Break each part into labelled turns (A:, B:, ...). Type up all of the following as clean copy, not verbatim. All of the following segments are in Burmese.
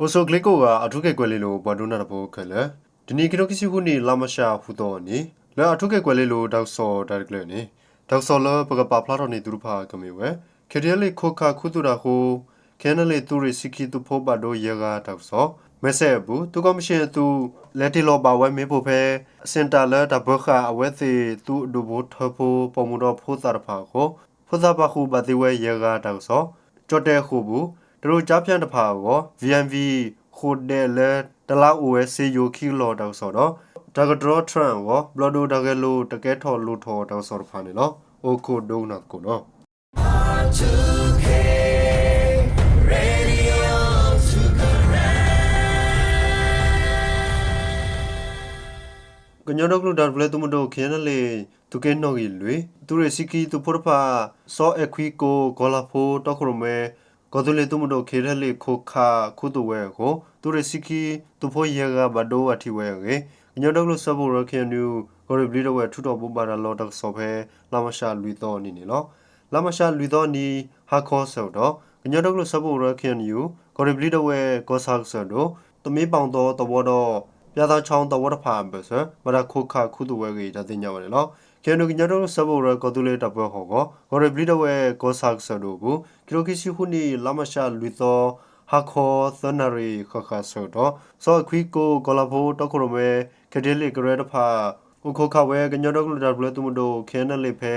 A: Oso Glico Atuke Quello, Baduna Bocale, Dinikiroki Lamasha Futoni, La Atuke Quello, Dauso, Dargleni, Dausola, Pagapa Platoni Drupa Camiwe, Kedeli Coca Kutura Ho, Kenale Turi Siki to Pobado Yaga Dauso, Mesebu, to commission to Letilo Bawa Mepope, Sentala, Taboka, Awethi, to Dubu Topo, Pomudo Putarpaho, Putabahu Badiwe Yaga Dauso, Jote Hubu, တို့ကြားပြန့်တစ်ဖာကို VNV ခိုတယ်လေတလောက် OSCU ခီလော်တော့ဆိုတော့ဒါကဒရထရန်ကိုဘလဒိုဒါကလိုတကဲထော်လူထော်တော့ဆိုတော့ဖာနေနော်အိုကိုဒုံနာကိုနော်
B: R2K Radio to connect
A: ကညတော့ကလူဒါဘလေတုမတို့ခင်းလေသူကဲနော်ကြီးလွေသူရစီကီသူဖော်ဖာစောအခွီကိုဂေါ်လာဖိုတော့ခရမဲကောတူလေတုမတို့ခေရလေခိုခါခုတူဝဲကိုသူရစီကီသူဖိုယေကဘဒိုအထီဝဲကေညတော့လို့စဘောရခင်နူကိုရဘလီတော့ဝဲထူတော်ပူပါတော့တော့ဆောဖဲလာမရှာလူတော်နေနေနော်လာမရှာလူတော်နီဟာခေါ်ဆောတော့ညတော့လို့စဘောရခင်နူကိုရဘလီတော့ဝဲကောဆာဆောတော့တမေးပေါင်တော့တဘောတော့ပြသာချောင်းတဝတ်ဖာဘဆမရခိုခါခုတူဝဲကြီးတသိညာပါလေနော်ကေနုကညတော့စဘောရကောတူလေတဘောဟောကိုဂေါ်ရဘလီတော့ဝဲကောဆာဆောတော့ဘူးကီလိုကီစီခုနီလာမရှာလူတော်ဟာခေါ်သနရီခခဆောတော့စောခွီကိုဂေါ်လာဖိုတခရမဲကဒဲလီဂရဒဖာဥခခဝဲကညတော့ကလူဒါဘလတူမတို့ခဲနလေဖဲ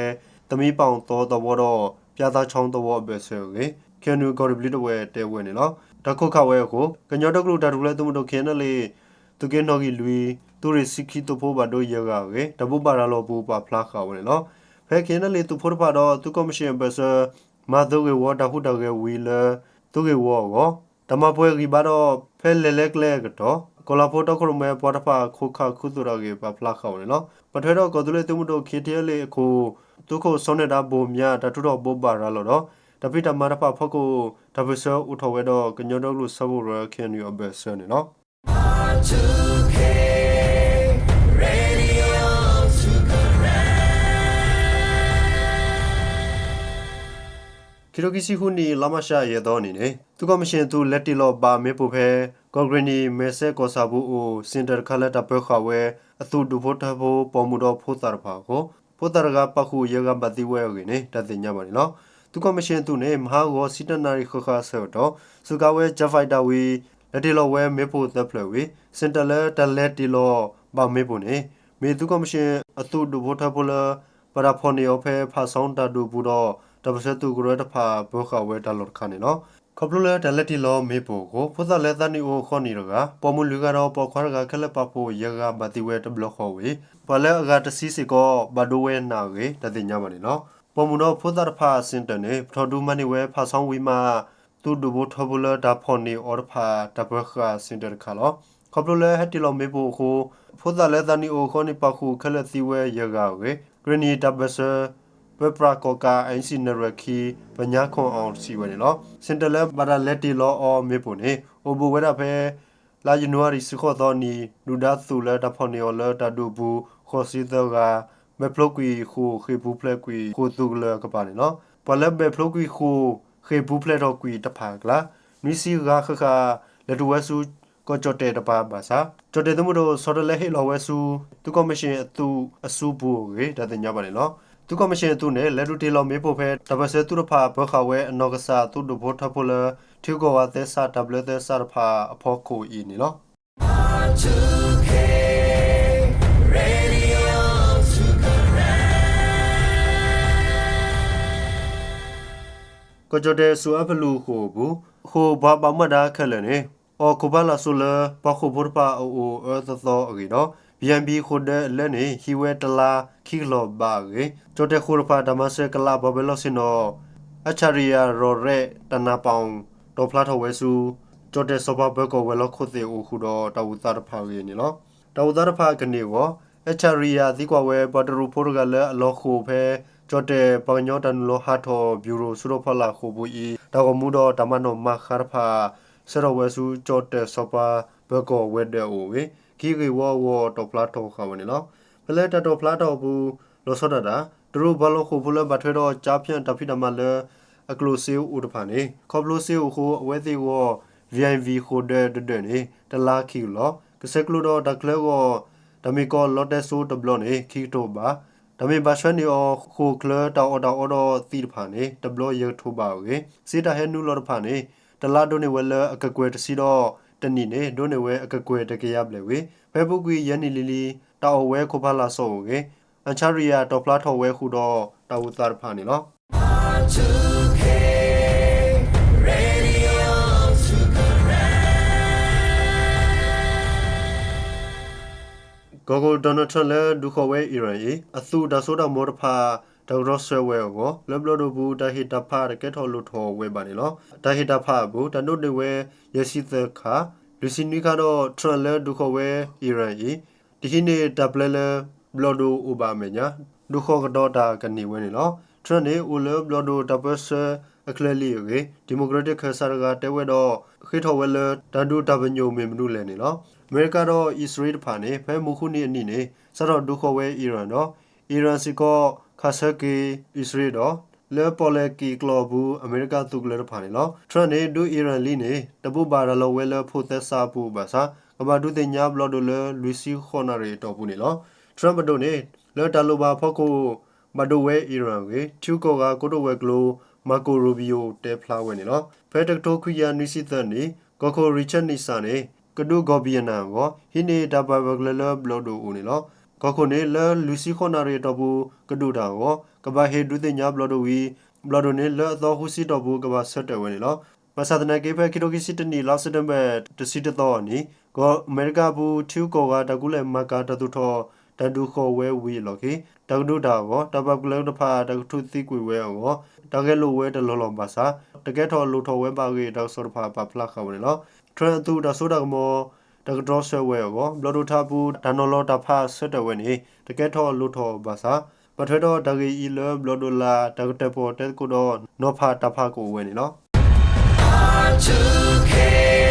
A: တမီပေါင်တော်တဘောတော့ပြသာချောင်းတဘောပဲဆောကေကေနုဂေါ်ရဘလီတော့ဝဲတဲဝဲနေနော်တခခဝဲကိုကညတော့ကလူဒါဘလတူမတို့ခဲနလေသူကဲနော်ကြီးလူသူရစီခီတိုဖိုဘာဒိုယေဂါကေတဘူပါရလောဘူပါဖလာခါဝဲနော်ဖဲကင်းလေသူဖို့ပါတော့သူကော်မရှင်ဘဆာမာဒိုကေဝတာဟုတကေဝီလာသူကေဝောကိုတမပွဲကြီးပါတော့ဖဲလဲလဲကလဲကတော့ကိုလာဖို့တော့ခရမဲပေါ်တဖာခုခခုသူရကေပါဖလာခါဝဲနော်ပထွေတော့ကောတူလေသူမတို့ခေတဲလေအခုသူကိုစောနေတာဘုံမြတထူတော့ဘောပါရလောတော့တပိတမရဖဖကိုတပစောဥထဝဲတော့ကညောတော့လူစဘောရခင်ယူဘဆနေနော်
B: R2K Radio to connect
A: ကီလိုကီစီခုနီလာမရှာရဲတော့နေနေသူကမရှင်သူလက်တီလောပါမေပိုဖဲကော်ဂရနီမဲဆဲကောဆာဘူးအိုစင်တာခလက်တပခဝဲအသူဒူဖို့တဖို့ပေါ်မှုတော့ဖို့တာဖာကိုဖို့တာကပခုရေကပတိဝဲရင်းနေတသိညပါနေနော်သူကမရှင်သူနေမဟာရောစီတနာရီခခဆောတော့စုကဝဲဂျဖိုက်တာဝီလက်တီလောဝဲမေပိုသဖလဝီစင်တာလက်တလက်တီလောပါမေပိုနေမေသူကမရှင်အသူဒူဖို့တဖို့လာပရာဖော်နီယောဖဲဖာဆောင်တာဒူဘူးတော့တပစတူဂရတဖာဘောခဝဲတလော်ခါနေနော်ကပလူလဲတလက်တီလောမေပိုကိုဖုသလက်သနီအိုခေါနီရကပေါ်မလူကတော့ပေါ်ခွာရကခလက်ပဖို့ရကဘတိဝဲတဘလခေါ်ဝေပလဲအကတစီစီကောဘဒိုဝဲနာကေတတိညာမနေနော်ပေါ်မတော့ဖုသဖာစင်တနေဖထော်ဒူမနီဝဲဖာဆောင်ဝီမာတူဒူဘထဘလဒါဖော်နီအော်ဖာတဘခစင်တခါလောကပလူလဲဟတီလောမေပိုကိုဖုသလက်သနီအိုခေါနီပခုခလက်စီဝဲရကဝေဂရနီတဘဆာဝပရာကောကာအင်စီနရခီပညာခွန်အောင်စီဝဲနော်စင်တလက်ဘာလက်တီလောအောမေပုံနေအိုဘူဝဲရဖဲလာယနဝါရီစခေါ်တော်နီဒူဒါသူလက်တဖော်နီယောလတဒူဘူးခေါ်စီတော့ကမေဖလုတ်ကွီခုခေဘူးဖလက်ကွီခုသူလကပါနေနော်ပလက်ဘေဖလုတ်ကွီခုခေဘူးဖလက်တော့ကွီတဖာကလာမီစီကခခလက်တူဝဲဆူကိုကြတဲ့တပါပါစာကြတဲ့သူတို့ဆော်ရလက်ဟေလောဝဲဆူသူကော်မရှင်သူအဆူဘူးရေတတဲ့ညပါနေနော်သူကမရှင်သူနဲ့လက်တူတီလောမေဖို့ဖဲတပတ်စဲသူရဖာဘခဝဲအနောက်ကစားသူတို့ဘောထဖလထီကောဝသက်စာတဘလသက်စာဖာအဖို့ကိုအင်းနော်
B: R2K Radio to connect
A: ကိုကြတဲ့ဆူအဖလူဟိုဘူးဟိုဘာဘာမဒါခလနေအော်ကိုဘာလာဆူလပခုဘောပါအိုအသောအဂီနော်BNB ခိုဒလဲနေဟီဝဲတလာခီလောဘာကေချိုတဲခိုရဖာဒမဆေကလာဘဘလောစင်နောအချရီယာရောရဲတနာပောင်တောဖလာထဝဲဆူချိုတဲဆဘဘကောဝဲလောခုသေးအိုခုတော့တဝူတာဖာကေနီနော်တဝူတာဖာကနေဝအချရီယာဒီကွာဝဲဘတ်ရူဖိုရကလဲအလောခုဖဲချိုတဲပညောတန်လောဟာထောဘျူရိုဆူရဖလာခုဘူဤတကမှုတော့တမနောမခါဖာဆရဝဲဆူချိုတဲဆဘဘကောဝဲတဲ့အိုဝေခီကေဝဝတော့ဖလာတော့ခါဝင်နော်ဖလဲတတော့ဖလာတော့ဘူးလောစောတာသူတို့ဘလောခုဖလဘထွေတော့ကြားဖြန့်တဖိတမလဲအကလိုဆေးဥတဖာနေခေါပလိုဆေးကိုအဝဲသေးဝ VIV ခိုတဲ့တဲ့နေတလားခီလောကစကလူတော့တကလေကိုတမီကောလော့တက်ဆိုတဘလနေခီတိုပါတမီဘာရှနီအောခိုကလတောက်တော့သီတဖာနေတဘလရထိုပါဝေစီတာဟဲနူလော်ဖာနေတလားဒိုနေဝဲလအကကွယ်တစီတော့တနီနေဒိုနေဝဲအကကွယ်တကရပလေဝေဖေဘုတ်ကွေယနီလီလီတောက်ဝဲခိုဖလာဆောဝေအန်ချာရီယာတော့ဖလာထော်ဝဲခုတော့တောက်တာဖာနေလော
B: R2K Radio Sukaran
A: ကိုကိုဒေါ်နယ်ထရန့်လဲဒုခဝဲအီရန်ဤအသူဒါဆိုတော့မော်တဖာဒေါက်တာဆွဲဝဲကိုလဘလဒိုဘူးတဟီတဖာတကဲထော်လို့ထော်ဝဲပါနေလောတဟီတဖာဘူးတနုတ်တွေဝဲရရှိတဲ့ခါလူစီနီကတော့ထရန့်လဲဒုခဝဲအီရန်ဤဒီခိနေဒပလလဲဘလဒိုအိုဘာမညာဒုခကတော့တာကနေဝဲနေလောထရန့်နေအိုလဘလဒိုတပတ်ဆအခလလီရေဒီမိုကရက်တစ်ခါဆာကတဲဝဲတော့ခိထော်ဝဲလဲတန်ဒူတဘညိုမေမနုလဲနေလောအမေရိကတော့အစ္စရေးဖာနေဖဲမခုနေအနိနေစတော့ဒုခဝဲအီရန်တော့အီရန်စီကောခါဆကီအစ္စရေးတော့လဲပေါ်လက်ကီကလောဘူးအမေရိကသူကလဲဖာနေလောထရန်နေဒူအီရန်လီနေတပုပါရလောဝဲလဲဖို့သက်စာပူပါစာကဘာဒူတင်ညာဘလော့ဒိုလဲလူစီခေါ်နာရီတော့ဘူးနေလောထရမ်ဘဒိုနေလဲတလိုပါဖို့ကိုမဒိုဝဲအီရန်ကိုချူကောကကိုဒိုဝဲကလိုမာကိုရိုဘီယိုတဲဖလာဝဲနေလောဖဲတက်တိုခွီယာနီစီသန်နေကိုကိုရီချတ်နီဆာနေကဒုဂောဘီယနာကိုဟိနေတာဘဘဂလလဘလော့ဒိုဦးနေလောကခုနေလလူစီခေါနာရီတော့ဘူးကဒုတာကိုကဘာဟေဒုတင်ညာဘလော့ဒိုဝီဘလော့ဒိုနေလသောဟုစီတော့ဘူးကဘာဆက်တယ်ဝဲနေလောပစာဒနာကေဖဲကီတိုကီစီတနီလောက်စတမ်ဘက်တစီတတော့နီကိုအမေရိကဘူးထူကောကတကူလဲမကာတတူထောတဒုခေါ်ဝဲဝီလောကေတကဒုတာကိုတဘကလတဖာတကထုသိကွေဝဲကိုတကဲလိုဝဲတလောလောပါစာတကဲထော်လိုထော်ဝဲပါကေတောက်စောဖာပဖလာခဝနေလောထရန်တူဒါဆိုဒါမောတကတော်ဆွဲဝဲကိုဘလော်ဒိုတာဘူးဒါနော်လောတာဖာဆက်တဝဲနေတကဲထော်လိုထော်ပါစာပထတော့တကီအီလဘလော်ဒိုလာတကတက်ပေါ်တက်ကိုတော့နောဖာတဖာကိုဝဲနေလော
B: R2K